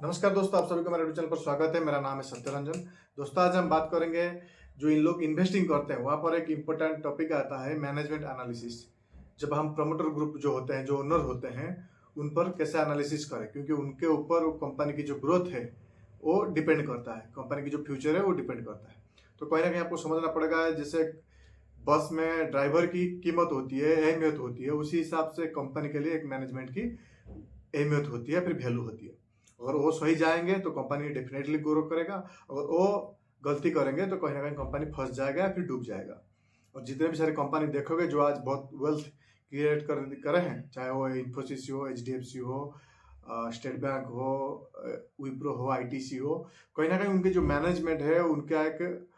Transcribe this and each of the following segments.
नमस्कार दोस्तों, आप सभी को मेरे यूट्यूब चैनल पर स्वागत है। मेरा नाम है सत्यरंजन। दोस्तों, आज हम बात करेंगे जो इन लोग इन्वेस्टिंग करते हैं वहाँ पर एक इम्पोर्टेंट टॉपिक आता है मैनेजमेंट एनालिसिस। जब हम प्रमोटर ग्रुप जो होते हैं, जो ओनर होते हैं, उन पर कैसे एनालिसिस करें, क्योंकि उनके ऊपर वो कंपनी की जो ग्रोथ है वो डिपेंड करता है, कंपनी की जो फ्यूचर है वो डिपेंड करता है। तो कहीं ना कहीं आपको समझना पड़ेगा, जैसे बस में ड्राइवर की कीमत होती है, अहमियत होती है, उसी हिसाब से कंपनी के लिए एक मैनेजमेंट की अहमियत होती है, फिर वैल्यू होती है। अगर वो सही जाएंगे तो कंपनी डेफिनेटली ग्रो करेगा, अगर वो गलती करेंगे तो कहीं ना कहीं कंपनी फंस जाएगा या फिर डूब जाएगा। और जितने भी सारे कंपनी देखोगे जो आज बहुत वेल्थ क्रिएट करे हैं, चाहे वो इन्फोसिस हो, एचडीएफसी हो, स्टेट बैंक हो, विप्रो हो, आईटीसी हो, कहीं ना कहीं उनके जो मैनेजमेंट है, उनका एक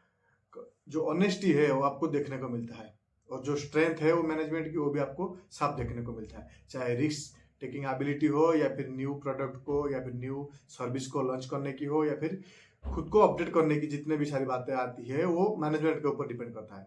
जो ऑनेस्टी है वो आपको देखने को मिलता है, और जो स्ट्रेंथ है वो मैनेजमेंट की, वो भी आपको साफ देखने को मिलता है। चाहे रिस्क टेकिंग एबिलिटी हो, या फिर न्यू प्रोडक्ट को या फिर न्यू सर्विस को लॉन्च करने की हो, या फिर खुद को अपडेट करने की, जितने भी सारी बातें आती है वो मैनेजमेंट के ऊपर डिपेंड करता है।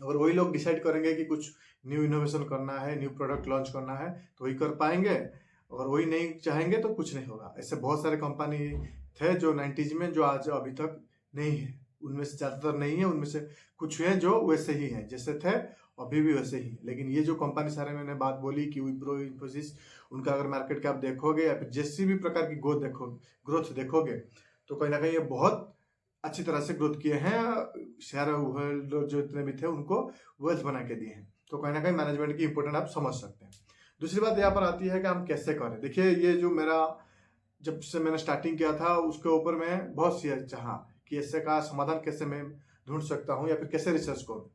अगर वही लोग डिसाइड करेंगे कि कुछ न्यू इनोवेशन करना है, न्यू प्रोडक्ट लॉन्च करना है, तो वही कर पाएंगे। अगर वही नहीं चाहेंगे तो कुछ नहीं होगा। ऐसे बहुत सारे कंपनी थे जो 90s में, जो आज अभी तक नहीं है। उनमें से ज़्यादातर नहीं है, उनमें से कुछ हैं जो वैसे ही हैं, जैसे थे अभी भी वैसे ही। लेकिन ये जो कंपनी सारे मैंने बात बोली कि विप्रो, इन्फोसिस, उनका अगर मार्केट कैप देखोगे या फिर जिस भी प्रकार की ग्रोथ देखोगे, तो कहीं ना कहीं ये बहुत अच्छी तरह से ग्रोथ किए हैं। शेयर होल्डर जो इतने भी थे उनको वेल्थ बना के दिए हैं। तो कहीं ना कहीं मैनेजमेंट की इंपॉर्टेंट आप समझ सकते हैं। दूसरी बात यहाँ पर आती है कि हम कैसे करें। देखिए, ये जो मेरा जब से मैंने स्टार्टिंग किया था उसके ऊपर मैं बहुत सी चाहा कि ऐसे का समाधान कैसे मैं ढूंढ सकता हूँ या फिर कैसे रिसर्च करूँ।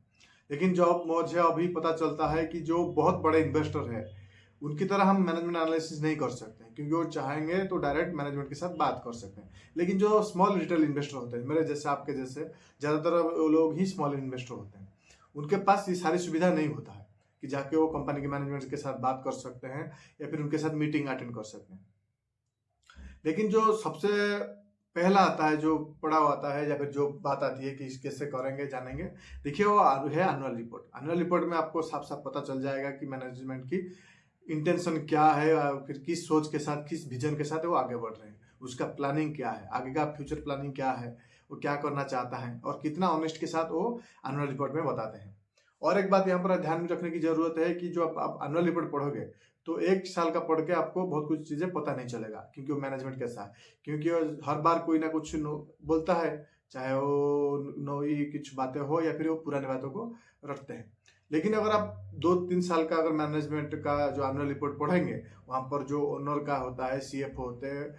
लेकिन जब मुझे अभी पता चलता है कि जो बहुत बड़े इन्वेस्टर है, उनकी तरह हम मैनेजमेंट एनालिसिस नहीं कर सकते हैं, क्योंकि वो चाहेंगे तो डायरेक्ट मैनेजमेंट के साथ बात कर सकते हैं। लेकिन जो स्मॉल रिटेल इन्वेस्टर होते हैं, मेरे जैसे, आपके जैसे, ज़्यादातर वो लोग ही स्मॉल इन्वेस्टर होते हैं। उनके पास ये सारी सुविधा नहीं होता है कि जाके वो कंपनी के मैनेजमेंट के साथ बात कर सकते हैं या फिर उनके साथ मीटिंग अटेंड कर सकते हैं। लेकिन जो सबसे पहला आता है, जो पड़ा हुआ आता है, या फिर जो बात आती है कि कैसे करेंगे, जानेंगे, देखिए वो है एनुअल रिपोर्ट। एनुअल रिपोर्ट में आपको साफ साफ पता चल जाएगा कि मैनेजमेंट की इंटेंशन क्या है, और फिर किस सोच के साथ, किस विजन के साथ वो आगे बढ़ रहे हैं, उसका प्लानिंग क्या है, आगे का फ्यूचर प्लानिंग क्या है, वो क्या करना चाहता है, और कितना ऑनेस्ट के साथ वो एनुअल रिपोर्ट में बताते हैं। और एक बात यहाँ पर ध्यान में रखने की जरूरत है कि जो आप एनुअल रिपोर्ट पढ़ोगे, तो एक साल का पढ़ के आपको बहुत कुछ चीजें पता नहीं चलेगा, क्योंकि वो मैनेजमेंट कैसा है। क्योंकि वो हर बार कोई ना कुछ बोलता है, चाहे वो नई कुछ बातें हो या फिर वो पुरानी बातों को रटते हैं। लेकिन अगर आप 2-3 साल का अगर मैनेजमेंट का जो एनुअल रिपोर्ट पढ़ेंगे, वहां पर जो ओनर का होता है, सीएफओ होते हैं,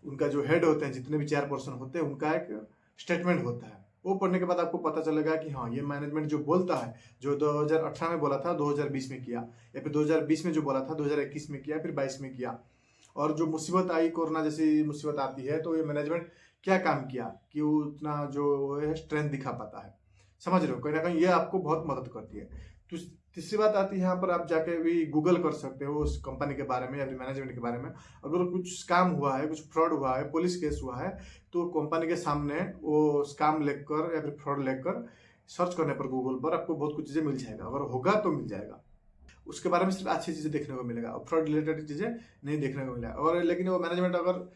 उनका जो हेड होते हैं, जितने भी चेयरपर्सन होते हैं, उनका एक स्टेटमेंट होता है। वो पढ़ने के बाद आपको पता चलेगा कि हाँ, ये मैनेजमेंट जो बोलता है, जो 2018 में बोला था 2020 में किया, या फिर 2020 में जो बोला था 2021 में किया, फिर 22 में किया। और जो मुसीबत आई, कोरोना जैसी मुसीबत आती है, तो ये मैनेजमेंट क्या काम किया कि वो उतना जो है स्ट्रेंथ दिखा पाता है। समझ रहे हो, कहीं ना कहीं ये आपको बहुत मदद करती है। तो तीसरी बात आती है, यहाँ पर आप जाके भी गूगल कर सकते हो उस कंपनी के बारे में या फिर मैनेजमेंट के बारे में। अगर कुछ स्कैम हुआ है, कुछ फ्रॉड हुआ है, पुलिस केस हुआ है, तो कंपनी के सामने वो स्कैम लिखकर या फिर फ्रॉड लिखकर सर्च करने पर गूगल पर आपको बहुत कुछ चीज़ें मिल जाएगा। अगर होगा तो मिल जाएगा, उसके बारे में सिर्फ अच्छी चीज़ें देखने को मिलेगा, और फ्रॉड रिलेटेड चीज़ें नहीं देखने को मिलेगा। और लेकिन वो मैनेजमेंट अगर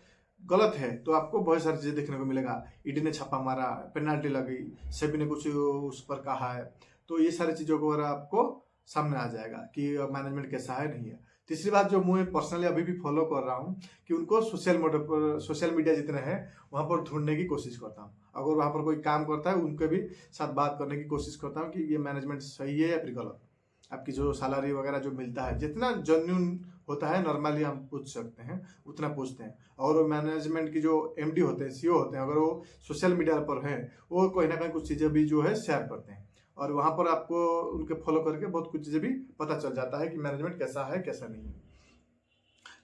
गलत है तो आपको बहुत सारी चीज़ें देखने को मिलेगा। ईडी ने छापा मारा, पेनाल्टी लगी, सेबी ने कुछ उस पर कहा है, तो ये सारी चीज़ों को आपको सामने आ जाएगा कि मैनेजमेंट कैसा है, नहीं है। तीसरी बात जो मैं पर्सनली अभी भी फॉलो कर रहा हूँ, कि उनको सोशल मीडिया जितने हैं वहाँ पर ढूंढने की कोशिश करता हूँ। अगर वहाँ पर कोई काम करता है, उनके भी साथ बात करने की कोशिश करता हूँ कि ये मैनेजमेंट सही है या फिर गलत। आपकी जो सैलरी वगैरह जो मिलता है, जितना जेन्युइन होता है, नॉर्मली हम पूछ सकते हैं, उतना पूछते हैं। और मैनेजमेंट की जो एमडी होते हैं, सीईओ होते हैं, अगर वो सोशल मीडिया पर हैं, वो कोई ना कोई कुछ चीज़ें भी जो है शेयर करते हैं, और वहाँ पर आपको उनके फॉलो करके बहुत कुछ चीज़ें भी पता चल जाता है कि मैनेजमेंट कैसा है, कैसा नहीं है।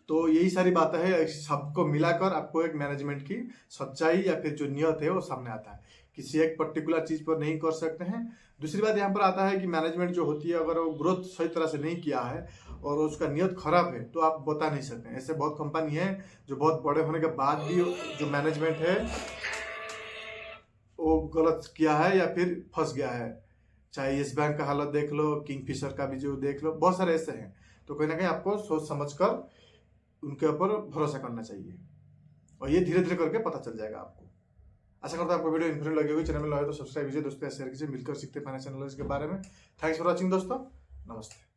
तो यही सारी बातें हैं, सबको मिलाकर आपको एक मैनेजमेंट की सच्चाई या फिर जो नियत है वो सामने आता है। किसी एक पर्टिकुलर चीज पर नहीं कर सकते हैं। दूसरी बात यहाँ पर आता है कि मैनेजमेंट जो होती है, अगर वो ग्रोथ सही तरह से नहीं किया है और उसका नियत खराब है, तो आप बता नहीं सकते हैं। ऐसे बहुत कंपनी है जो बहुत बड़े होने के बाद भी जो मैनेजमेंट है वो गलत किया है या फिर फंस गया है। चाहे येस बैंक का हालत देख लो, किंगफिशर का भी जो देख लो, बहुत सारे ऐसे हैं। तो कहीं ना कहीं आपको सोच समझ कर उनके ऊपर भरोसा करना चाहिए। और ये धीरे धीरे करके पता चल जाएगा आपको। आशा करता हूँ आपको वीडियो इन्फॉर्मेटिव लगी होगी। चैनल में नए हो तो सब्सक्राइब कीजिए दोस्तों, शेयर कीजिए। मिलकर सीखते फाइनेंशियल नॉलेज के बारे में। थैंक्स फॉर वॉचिंग दोस्तों, नमस्ते।